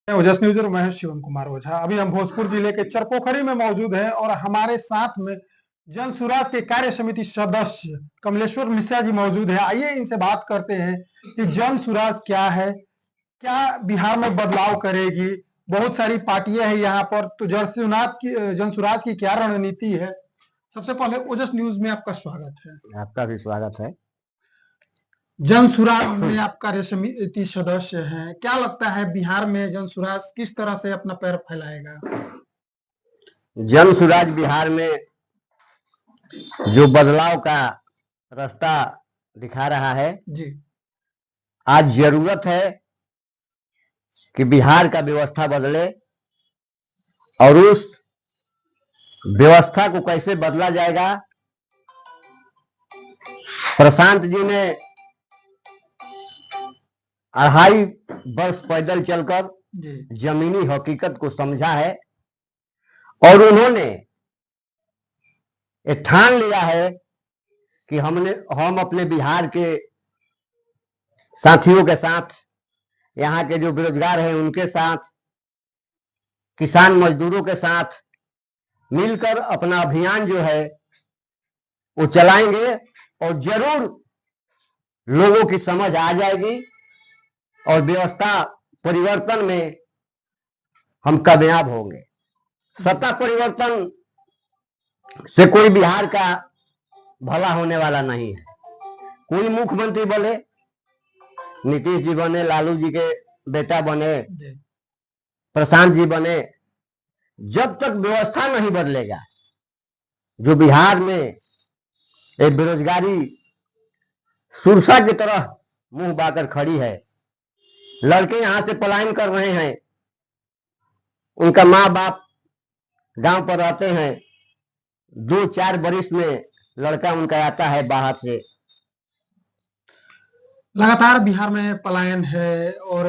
ओजस news और मैं हूं शिवम कुमार ओझा। अभी हम भोजपुर जिले के चरपोखरी में मौजूद हैं और हमारे साथ में जन सुराज के कार्य समिति सदस्य कमलेश्वर मिश्रा जी मौजूद है। आइए इनसे बात करते हैं कि जन सुराज क्या है, क्या बिहार में बदलाव करेगी। बहुत सारी पार्टियां हैं यहाँ पर, तो जन सुराज की क्या रणनीति है। सबसे पहले ओजस न्यूज में आपका स्वागत है। आपका भी स्वागत है। जन सुराज में आप कार्य समिति सदस्य हैं, क्या लगता है बिहार में जन सुराज किस तरह से अपना पैर फैलाएगा? जन सुराज बिहार में जो बदलाव का रास्ता दिखा रहा है जी, आज जरूरत है कि बिहार का व्यवस्था बदले और उस व्यवस्था को कैसे बदला जाएगा। प्रशांत जी ने 2.5 वर्ष पैदल चलकर जमीनी हकीकत को समझा है और उन्होंने ये ठान लिया है कि हम अपने बिहार के साथियों के साथ, यहाँ के जो बेरोजगार हैं उनके साथ, किसान मजदूरों के साथ मिलकर अपना अभियान जो है वो चलाएंगे और जरूर लोगों की समझ आ जाएगी और व्यवस्था परिवर्तन में हम कामयाब होंगे। सत्ता परिवर्तन से कोई बिहार का भला होने वाला नहीं है। कोई मुख्यमंत्री बने, नीतीश जी बने, लालू जी के बेटा बने, प्रशांत जी बने, जब तक व्यवस्था नहीं बदलेगा, जो बिहार में एक बेरोजगारी सुरसा की तरह मुंह बाकर खड़ी है, लड़के यहां से पलायन कर रहे हैं, उनका माँ बाप गांव पर रहते हैं, 2-4 बरिस में लड़का उनका आता है बाहर से। लगातार बिहार में पलायन है और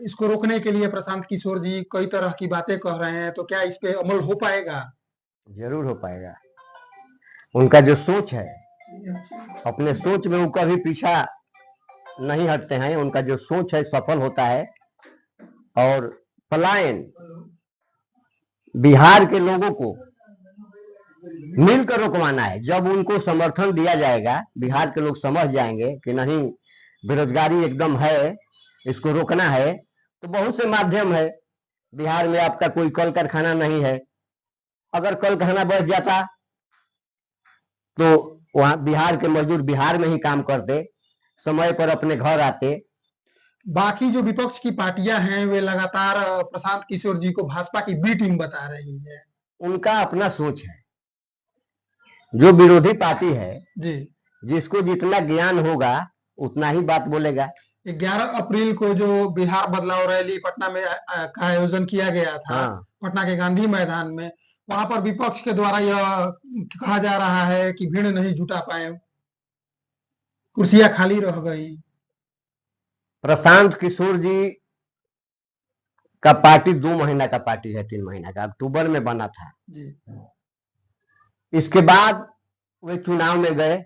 इसको रोकने के लिए प्रशांत किशोर जी कई तरह की बातें कह रहे हैं, तो क्या इस पे अमल हो पाएगा? जरूर हो पाएगा। उनका जो सोच है, अपने सोच में वो कभी पीछा नहीं हटते हैं। उनका जो सोच है सफल होता है और पलायन बिहार के लोगों को मिलकर रोकवाना है। जब उनको समर्थन दिया जाएगा, बिहार के लोग समझ जाएंगे कि नहीं, बेरोजगारी एकदम है, इसको रोकना है, तो बहुत से माध्यम है। बिहार में आपका कोई कल कारखाना नहीं है, अगर कल कारखाना बढ़ जाता तो वहां बिहार के मजदूर बिहार में ही काम करते, समय पर अपने घर आते। बाकी जो विपक्ष की पार्टियां हैं वे लगातार प्रशांत किशोर जी को भाजपा की बी टीम बता रही है। उनका अपना सोच है। जो विरोधी पार्टी है जी, जिसको जितना ज्ञान होगा उतना ही बात बोलेगा। 11 अप्रैल को जो बिहार बदलाव रैली पटना में का आयोजन किया गया था, पटना के गांधी मैदान में, वहां पर विपक्ष के द्वारा यह कहा जा रहा है कि भीड़ नहीं जुटा पाए, कुर्सियां खाली रह गई। प्रशांत किशोर जी का पार्टी 2 महीना का पार्टी है, 3 महीना का, अक्टूबर में बना था जी। इसके बाद वे चुनाव में गए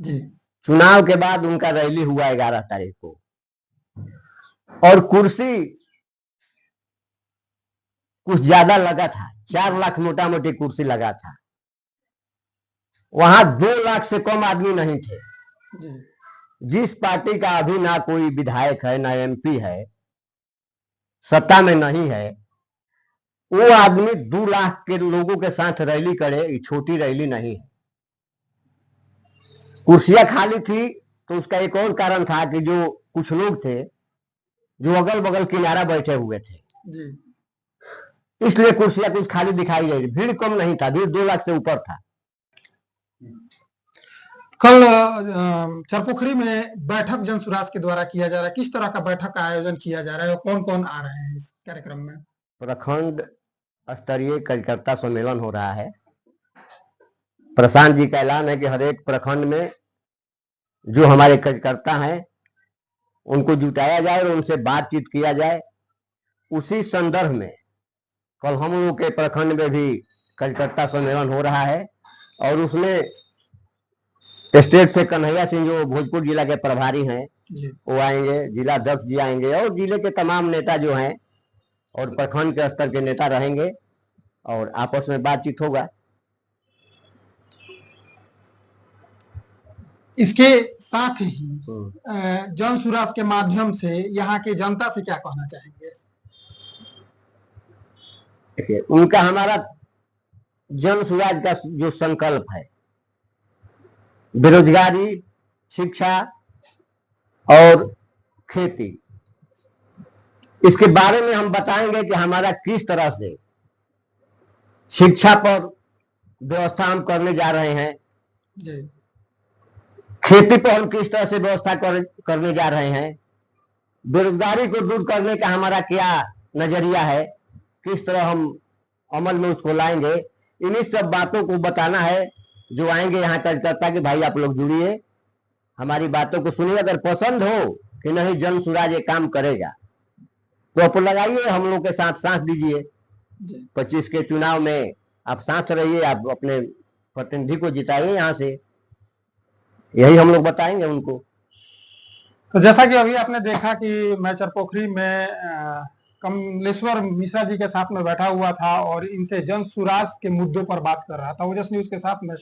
जी, चुनाव के बाद उनका रैली हुआ 11 तारीख को और कुर्सी कुछ ज्यादा लगा था, 4 लाख मोटा मोटी कुर्सी लगा था। वहां 2 लाख से कम आदमी नहीं थे। जी। जिस पार्टी का अभी ना कोई विधायक है, ना एमपी है, सत्ता में नहीं है, वो आदमी 2 लाख के लोगों के साथ रैली करे, ये छोटी रैली नहीं है। कुर्सियां खाली थी तो उसका एक और कारण था कि जो कुछ लोग थे जो अगल बगल किनारा बैठे हुए थे जी। इसलिए कुर्सियां कुछ खाली दिखाई गई। भीड़ कम नहीं था, भीड़ 2 लाख से ऊपर था। कल चरपोखरी में बैठक जन सुराज के द्वारा किया जा रहा है, किस तरह का बैठक का आयोजन किया जा रहा है और कौन कौन आ रहे हैं इस कार्यक्रम में? प्रखंड स्तरीय कार्यकर्ता सम्मेलन हो रहा है। प्रशांत जी का ऐलान है कि हर एक प्रखंड में जो हमारे कार्यकर्ता हैं उनको जुटाया जाए और उनसे बातचीत किया जाए। उसी संदर्भ में कल हम लोगों के प्रखंड में भी कार्यकर्ता सम्मेलन हो रहा है और उसमें स्टेट से कन्हैया सिंह जो भोजपुर जिला के प्रभारी हैं जी। वो आएंगे, जिला अध्यक्ष जी आएंगे और जिले के तमाम नेता जो हैं और प्रखंड के स्तर के नेता रहेंगे और आपस में बातचीत होगा। इसके साथ ही जन सुराज के माध्यम से यहाँ की जनता से क्या कहना चाहेंगे? देखिए, उनका हमारा जन सुराज का जो संकल्प है, बेरोजगारी, शिक्षा और खेती, इसके बारे में हम बताएंगे कि हमारा किस तरह से शिक्षा पर व्यवस्था हम करने जा रहे हैं, जी। खेती पर हम किस तरह से व्यवस्था करने जा रहे हैं, बेरोजगारी को दूर करने का हमारा क्या नजरिया है, किस तरह हम अमल में उसको लाएंगे, इन्हीं सब बातों को बताना है। जो आएंगे यहाँ कार्यकर्ता कि भाई आप लोग जुड़िए, हमारी बातों को सुनिए, अगर पसंद हो कि नहीं जन सुराज ये काम करेगा तो आप लगाइए, हम लोग के साथ दीजिए। 25 के चुनाव में आप साथ रहिए, आप अपने प्रतिनिधि को जिताइए यहाँ से, यही हम लोग बताएंगे उनको। तो जैसा कि अभी आपने देखा कि मैं चरपोखरी में कमलेश्वर मिश्रा जी के साथ में बैठा हुआ था और इनसे जन सुराज के मुद्दों पर बात कर रहा था। ओजस न्यूज के साथ मैं